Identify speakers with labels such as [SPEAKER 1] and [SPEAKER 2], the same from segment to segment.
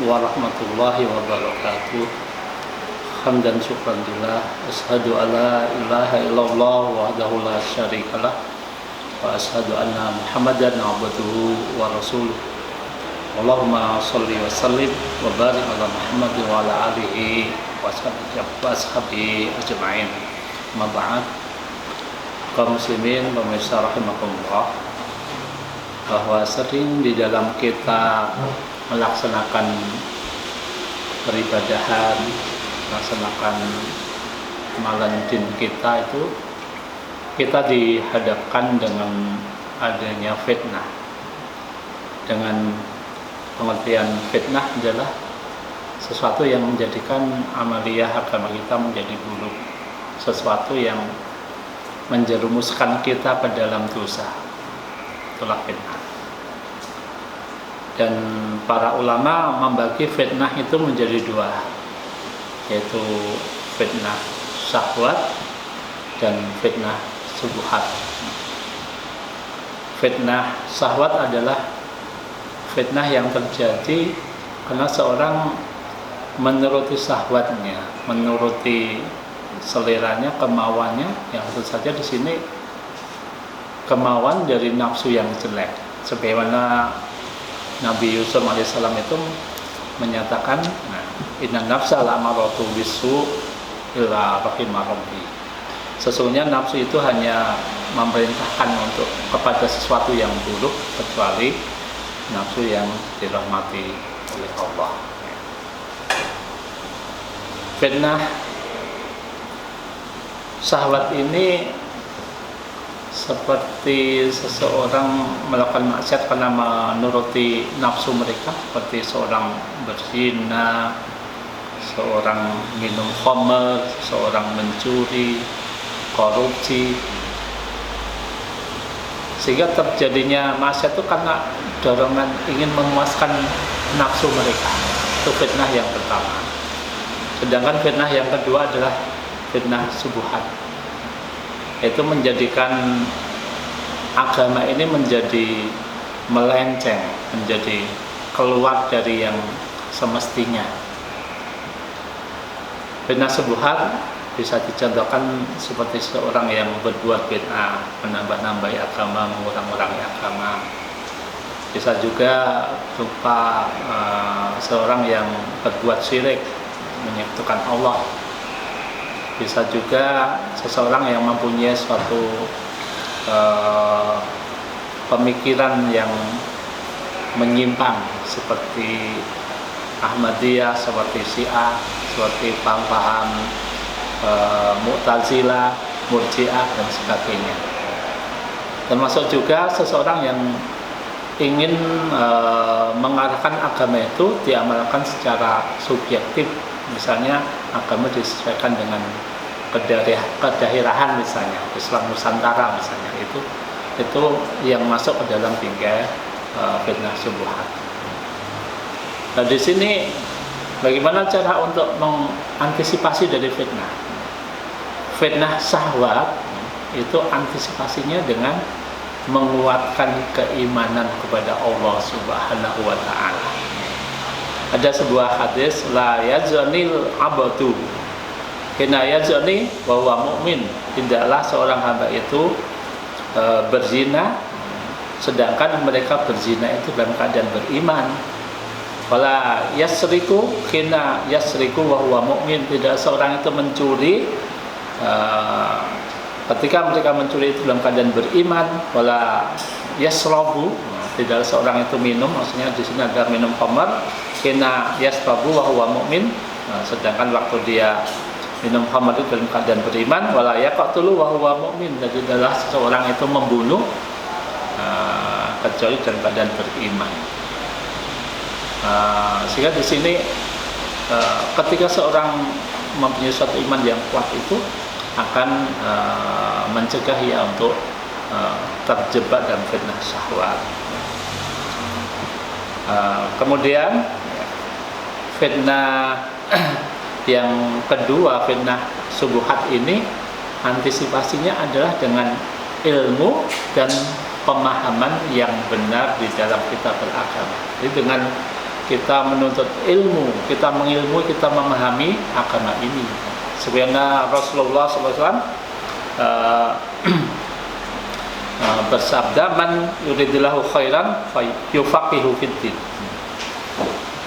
[SPEAKER 1] warahmatullahi wabarakatuh. Hamdan syukran lillah. Asyhadu alla ilaha illallah wahdahu la syarikalah wa asyhadu anna Muhammadan abduhu wa rasuluh. Allahumma sholli wa sallim wa barik ala Muhammad wa ala alihi wa ashabihi ajma'in. Amma ba'd. Kaum muslimin pemirsa rahimakumullah, bahwa sering di dalam kita melaksanakan peribadahan, melaksanakan amalan din kita itu, kita dihadapkan dengan adanya fitnah. Dengan pengertian fitnah adalah sesuatu yang menjadikan amaliyah agama kita menjadi buruk, sesuatu yang menjerumuskan kita ke dalam dosa. Itulah fitnah. Dan para ulama membagi fitnah itu menjadi dua, yaitu fitnah syahwat dan fitnah syubhat. Fitnah syahwat adalah fitnah yang terjadi karena seorang menuruti syahwatnya, menuruti seleranya, kemauannya, yang tentu saja di sini kemauan dari nafsu yang jelek. Sebagaimana Nabi Yusuf alaihissalam itu menyatakan, inna nafsa la'amaratu bisu illa rahimah rabbi. Sesungguhnya nafsu itu hanya memerintahkan untuk kepada sesuatu yang buruk kecuali nafsu yang dirahmati oleh Allah. Fitnah syahwat ini seperti seseorang melakukan maksiat karena menuruti nafsu mereka, seperti seorang berzina, seorang minum khamr, seorang mencuri, korupsi. Sehingga terjadinya maksiat itu karena dorongan ingin memuaskan nafsu mereka. Itu fitnah yang pertama. Sedangkan fitnah yang kedua adalah fitnah syubhat. Itu menjadikan agama ini menjadi melenceng, menjadi keluar dari yang semestinya. Fitnah syubhat bisa dicontohkan seperti seorang yang berbuat bid'ah, menambah-nambahi agama, mengurang-urangi agama. Bisa juga berupa seorang yang berbuat syirik, menyekutukan Allah. Bisa juga seseorang yang mempunyai suatu pemikiran yang menyimpang, seperti Ahmadiyah, seperti Syiah, seperti paham-paham Mu'tazilah, Murji'ah dan sebagainya. Termasuk juga seseorang yang ingin mengarahkan agama itu diamalkan secara subjektif. Misalnya agama disesuaikan dengan kedaerahan, misalnya Islam Nusantara misalnya, itu yang masuk ke dalam bingkai fitnah syubhat. Nah, di sini bagaimana cara untuk mengantisipasi dari fitnah? Fitnah syahwat itu antisipasinya dengan menguatkan keimanan kepada Allah Subhanahu wa ta'ala. Ada sebuah hadis, la yazanil abdu hina yazani wa huwa mu'min. Tidaklah seorang hamba itu berzina sedangkan mereka berzina itu dalam keadaan beriman. Wala yasriku hina yasriku wa huwa mu'min. Tidak seorang itu mencuri ketika mereka mencuri itu dalam keadaan beriman. Wala yasrabu, tidak seorang itu minum, maksudnya di sini ada minum khamr, kina yasrabu wa huwa mu'min. Sedangkan waktu dia minum khamr itu dalam keadaan beriman. Wala yaqtulu wa huwa mu'min, jadi adalah seseorang itu membunuh kecuali dalam keadaan beriman. Sehingga di sini ketika seorang mempunyai suatu iman yang kuat itu akan mencegah ia untuk terjebak dalam fitnah syahwat. Kemudian fitnah yang kedua, fitnah syubhat ini antisipasinya adalah dengan ilmu dan pemahaman yang benar di dalam kitab agama. Jadi dengan kita menuntut ilmu, kita mengilmui, kita memahami agama ini. Sebenarnya Rasulullah SAW bersabda, man yuridillahu khairan yufaqihu fiddin.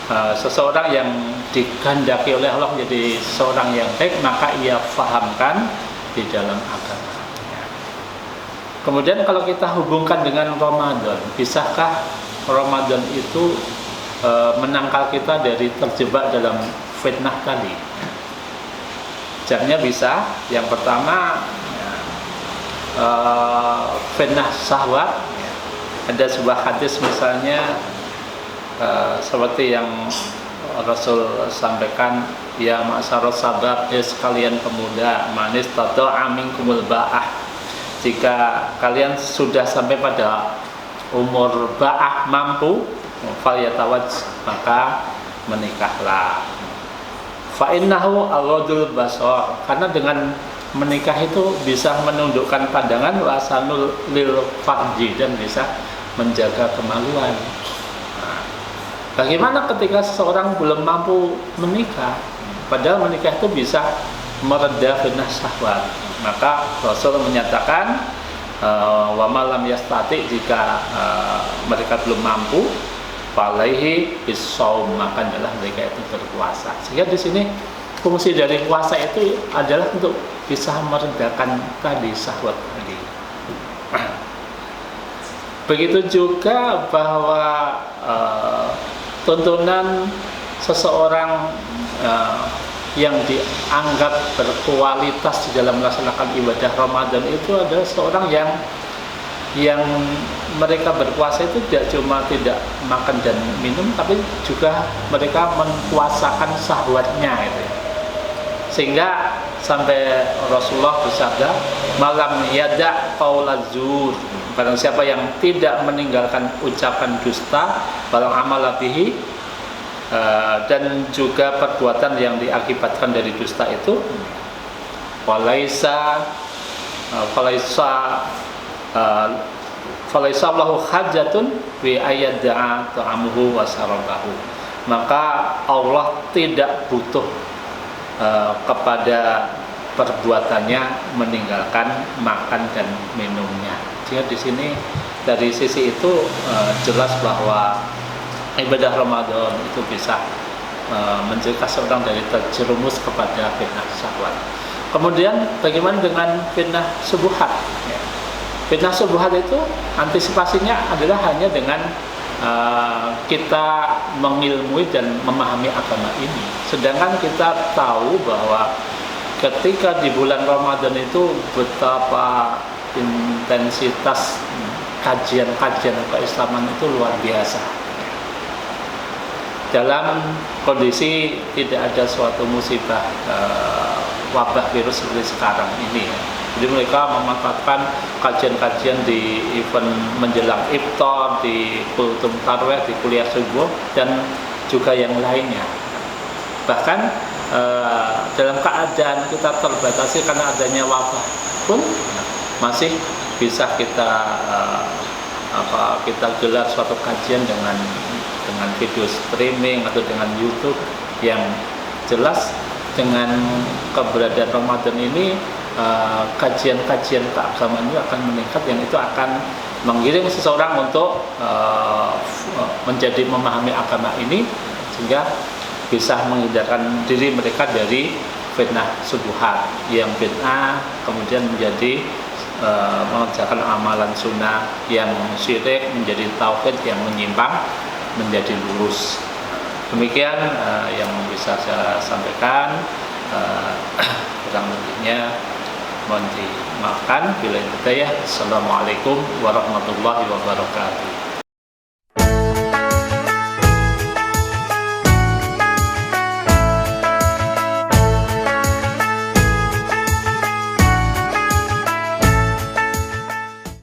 [SPEAKER 1] Seseorang yang dikehendaki oleh Allah menjadi seorang yang baik, maka ia fahamkan di dalam agama. Kemudian kalau kita hubungkan dengan Ramadan, bisakah Ramadan itu menangkal kita dari terjebak dalam fitnah tadi? Jawabnya bisa. Yang pertama, fitnah syahwat. Ada sebuah hadis misalnya seperti yang Rasul sampaikan, ya ma'syarus sabab, ya sekalian pemuda, manis tada'a minkumul ba'ah, jika kalian sudah sampai pada umur ba'ah, mampu, falyatawaj, maka menikahlah. Fa innahu aghadul basar, karena dengan menikah itu bisa menundukkan pandangan, wasanul lil farji, dan bisa menjaga kemaluan. Bagaimana ketika seseorang belum mampu menikah, padahal menikah itu bisa mereda fitnah syahwat? Maka Rasul menyatakan, wa malam yastati, jika mereka belum mampu, falaihi bisawm, maka adalah mereka itu berpuasa. Sehingga di sini fungsi dari puasa itu adalah untuk bisa meredakan tadi syahwat tadi. Begitu juga bahwa tuntunan seseorang yang dianggap berkualitas di dalam melaksanakan ibadah Ramadan itu adalah seorang yang mereka berpuasa itu tidak cuma tidak makan dan minum, tapi juga mereka menpuasakan syahwatnya itu. Sehingga sampai Rasulullah bersabda, malam yada qaulaz zur, barang siapa yang tidak meninggalkan ucapan dusta, balang amal bihi, dan juga perbuatan yang diakibatkan dari dusta itu, falaisa lahu hajatun bi ayyada'a ta'amuhu wa sarabahu, maka Allah tidak butuh kepada perbuatannya meninggalkan makan dan minumnya. Jadi di sini dari sisi itu jelas bahwa ibadah Ramadan itu bisa mencegah seorang dari terjerumus kepada fitnah syahwat. Kemudian bagaimana dengan fitnah subuhat? Fitnah subuhat itu antisipasinya adalah hanya dengan kita mengilmui dan memahami agama ini. Sedangkan kita tahu bahwa ketika di bulan Ramadan itu betapa intensitas kajian-kajian keislaman itu luar biasa. Dalam kondisi tidak ada suatu musibah wabah virus seperti sekarang ini, jadi mereka memanfaatkan kajian-kajian di event menjelang iftar, di kultum tarawih, di kuliah subuh, dan juga yang lainnya. Bahkan dalam keadaan kita terbatasi karena adanya wabah pun masih bisa kita kita gelar suatu kajian dengan video streaming atau dengan YouTube, yang jelas dengan keberadaan Ramadan ini kajian-kajian keagamaan itu akan meningkat, yang itu akan menggiring seseorang untuk menjadi memahami agama ini, sehingga bisa menghindarkan diri mereka dari fitnah subuhat yang bid'ah, kemudian menjadi mengerjakan amalan sunnah yang syirik, menjadi tauhid yang menyimpang menjadi lurus. Demikian yang bisa saya sampaikan, kurang lebihnya mohon dimaafkan. Bila hidayah. Assalamualaikum warahmatullahi wabarakatuh.